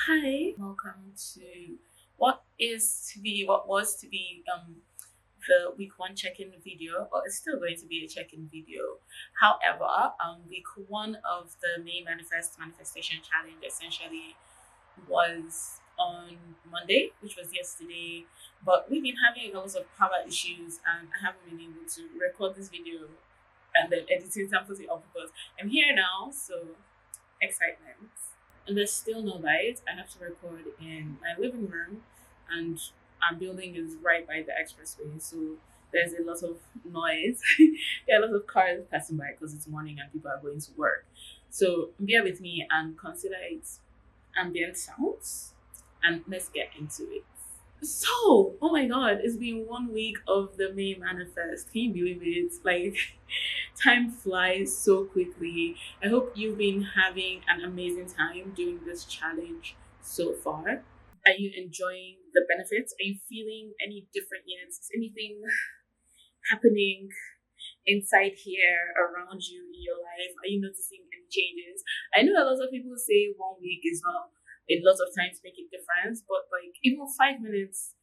Hi, welcome to what was to be the week one check-in video, or it's still going to be a check-in video. However, week one of the May Manifestation Challenge essentially was on Monday, which was yesterday. But we've been having a lot of power issues, and I haven't been able to record this video and then edit it and put it up because I'm here now. So excitement. And there's still no light. I have to record in my living room, and our building is right by the expressway, so there's a lot of noise. There are a lot of cars passing by because it's morning and people are going to work. So bear with me and consider it ambient sounds, and let's get into it. So, oh my god, it's been 1 week of the May Manifest. Can you believe it? Like, time flies so quickly. I hope you've been having an amazing time doing this challenge so far. Are you enjoying the benefits? Are you feeling any different yet? Is anything happening inside here around you in your life? Are you noticing any changes? I know a lot of people say 1 week is not a lot of time to make a difference, but like even 5 minutes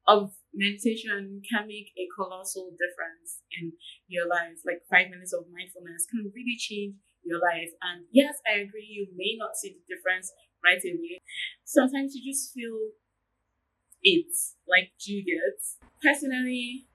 of meditation can make a colossal difference in your life. Like 5 minutes of mindfulness can really change your life. And yes, I agree, you may not see the difference right away. Sometimes you just feel it. Like, do you get? Personally,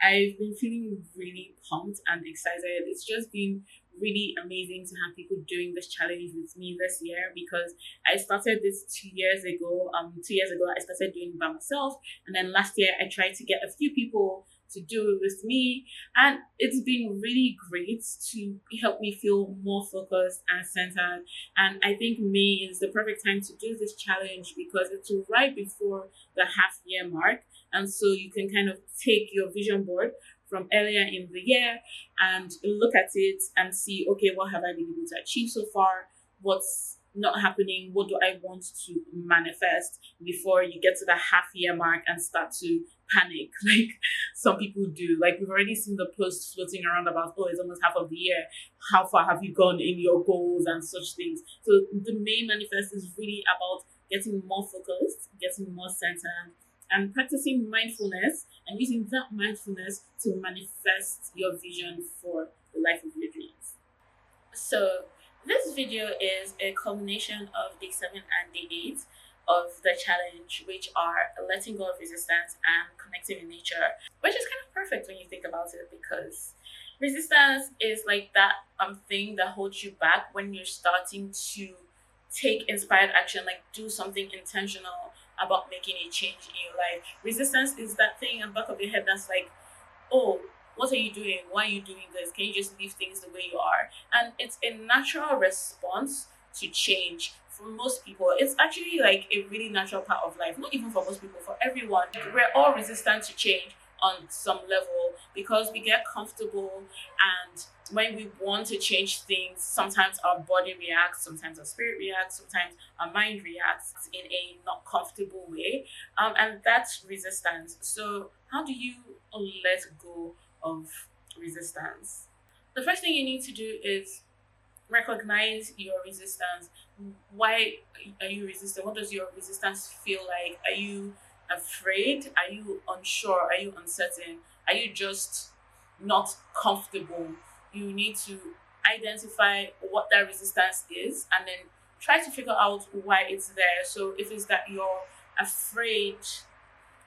I've been feeling really pumped and excited. It's just been really amazing to have people doing this challenge with me this year because I started this 2 years ago. 2 years ago, I started doing it by myself, and then last year I tried to get a few people to do it with me, and it's been really great to help me feel more focused and centered. And I think May is the perfect time to do this challenge because it's right before the half year mark, and so you can kind of take your vision board from earlier in the year and look at it and see, okay, what have I been able to achieve so far? What's not happening? What do I want to manifest before you get to the half year mark and start to panic like some people do? Like, we've already seen the posts floating around about, oh, it's almost half of the year. How far have you gone in your goals and such things? So the main manifest is really about getting more focused, getting more centered, and practicing mindfulness and using that mindfulness to manifest your vision for the life of your dreams. So, this video is a culmination of day 7 and day 8 of the challenge, which are letting go of resistance and connecting with nature, which is kind of perfect when you think about it because resistance is like that thing that holds you back when you're starting to take inspired action, like do something intentional about making a change in your life. Resistance is that thing in the back of your head that's like, oh, what are you doing? Why are you doing this? Can you just leave things the way you are? And it's a natural response to change. For most people, it's actually like a really natural part of life. Not even for most people, for everyone. We're all resistant to change on some level because we get comfortable, and when we want to change things, sometimes our body reacts, sometimes our spirit reacts, sometimes our mind reacts in a not comfortable way, and that's resistance. So how do you let go of resistance? The first thing you need to do is recognize your resistance. Why are you resistant? What does your resistance feel like? Are you afraid? Are you unsure? Are you uncertain? Are you just not comfortable? You need to identify what that resistance is and then try to figure out why it's there. So if it's that you're afraid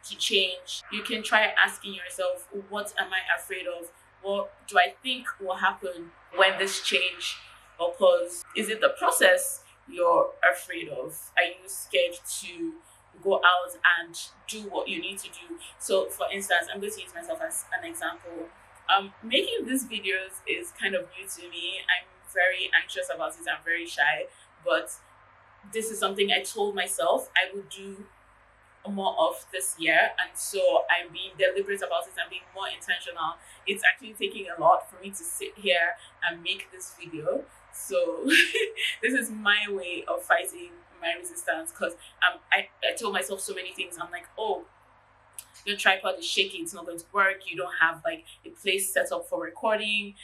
to change, you can try asking yourself, what am I afraid of? What do I think will happen when this change occurs? Is it the process you're afraid of? Are you scared to go out and do what you need to do? So, for instance, I'm going to use myself as an example. Making these videos is kind of new to me. I'm very anxious about it. I'm very shy, but this is something I told myself I would do more of this year, and so I'm being deliberate about it and being more intentional. It's actually taking a lot for me to sit here and make this video, so this is my way of fighting my resistance because I told myself so many things. I'm like, oh, your tripod is shaky, it's not going to work, you don't have like a place set up for recording,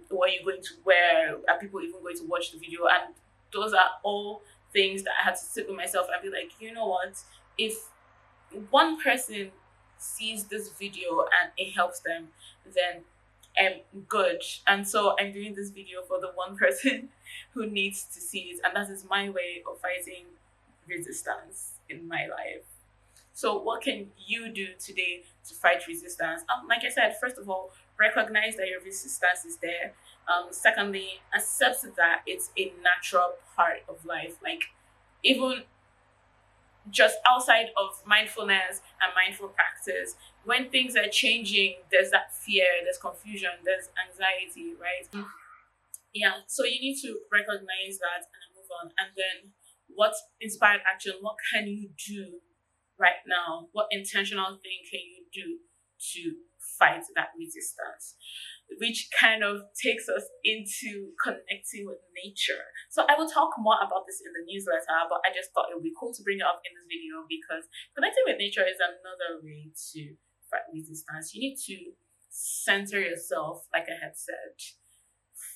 what are you going to wear, are people even going to watch the video? And those are all things that I had to sit with myself and be like, you know what? If one person sees this video and it helps them, then I'm good. And so I'm doing this video for the one person who needs to see it. And that is my way of fighting resistance in my life. So, what can you do today to fight resistance? Like I said, first of all, recognize that your resistance is there. Secondly, accept that it's a natural part of life. Like, even just outside of mindfulness and mindful practice, when things are changing, there's that fear, there's confusion, there's anxiety, right? Yeah, so you need to recognize that and move on. And then, what inspired action? What can you do right now? What intentional thing can you do to fight that resistance? Which kind of takes us into connecting with nature. So I will talk more about this in the newsletter, but I just thought it would be cool to bring it up in this video because connecting with nature is another way to fight resistance. You need to center yourself, like I had said.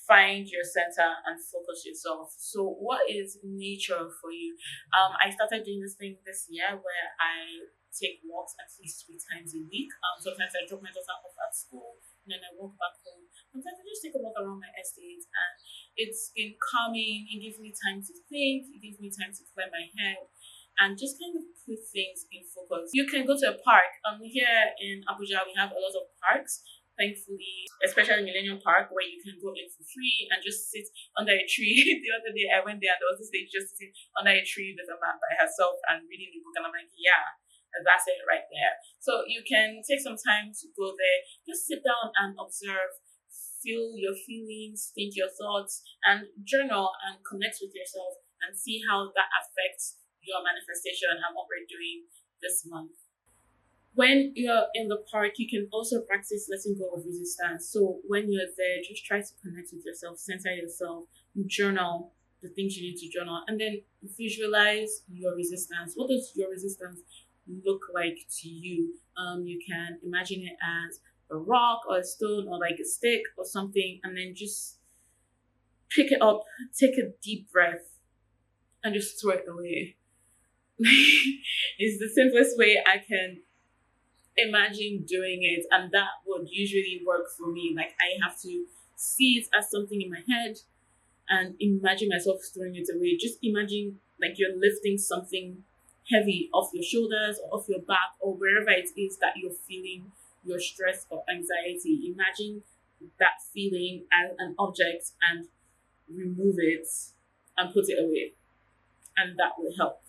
Find your center and focus yourself. So, what is nature for you? I started doing this thing this year where I take walks at least 3 times a week. Sometimes I drop my daughter off at school and then I walk back home. Sometimes I just take a walk around my estate, and it's been calming. It gives me time to think. It gives me time to clear my head and just kind of put things in focus. You can go to a park. Here in Abuja, we have a lot of parks, thankfully, especially Millennium Park, where you can go in for free and just sit under a tree. The other day I went there and there was this lady just sitting under a tree with a man by herself and reading the book, and I'm like, yeah, that's it right there. So you can take some time to go there, just sit down and observe, feel your feelings, think your thoughts, and journal and connect with yourself and see how that affects your manifestation and what we're doing this month. When you're in the park, you can also practice letting go of resistance. So when you're there, just try to connect with yourself, center yourself, journal the things you need to journal, and then visualize your resistance. What does your resistance look like to you? You can imagine it as a rock or a stone or like a stick or something, and then just pick it up, take a deep breath, and just throw it away. It's the simplest way I can imagine doing it, and that would usually work for me. Like, I have to see it as something in my head and imagine myself throwing it away. Just imagine like you're lifting something heavy off your shoulders or off your back or wherever it is that you're feeling your stress or anxiety. Imagine that feeling as an object and remove it and put it away, and that will help.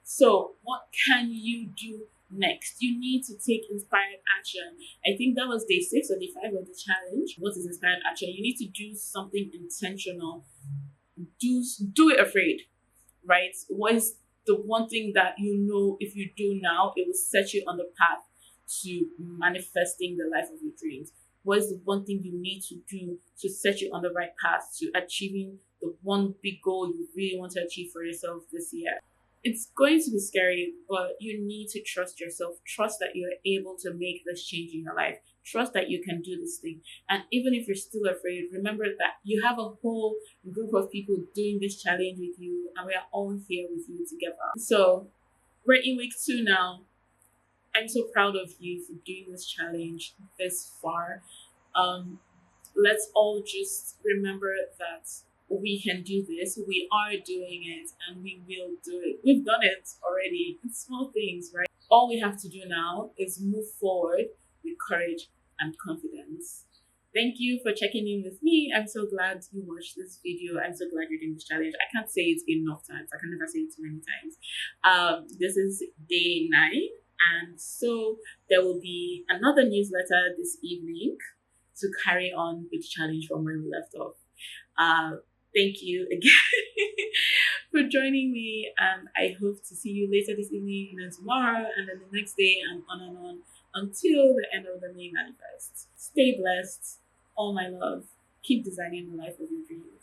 So, what can you do next? You need to take inspired action. I think that was day 6 or day 5 of the challenge. What is inspired action? You need to do something intentional. Do it afraid, right? What is the one thing that you know if you do now, it will set you on the path to manifesting the life of your dreams? What is the one thing you need to do to set you on the right path to achieving the one big goal you really want to achieve for yourself this year? It's going to be scary, but you need to trust yourself. Trust that you're able to make this change in your life. Trust that you can do this thing. And even if you're still afraid, remember that you have a whole group of people doing this challenge with you, and we are all here with you together. So we're in week 2 now. I'm so proud of you for doing this challenge this far. Let's all just remember that we can do this. We are doing it and we will do it. We've done it already. It's small things, right? All we have to do now is move forward with courage and confidence. Thank you for checking in with me. I'm so glad you watched this video. I'm so glad you're doing this challenge. I can't say it enough times. I can never say it too many times. This is day 9. And so there will be another newsletter this evening to carry on with the challenge from where we left off. Thank you again for joining me, and I hope to see you later this evening and then tomorrow and then the next day and on until the end of the May manifest. Stay blessed. All my love. Keep designing the life of your dreams.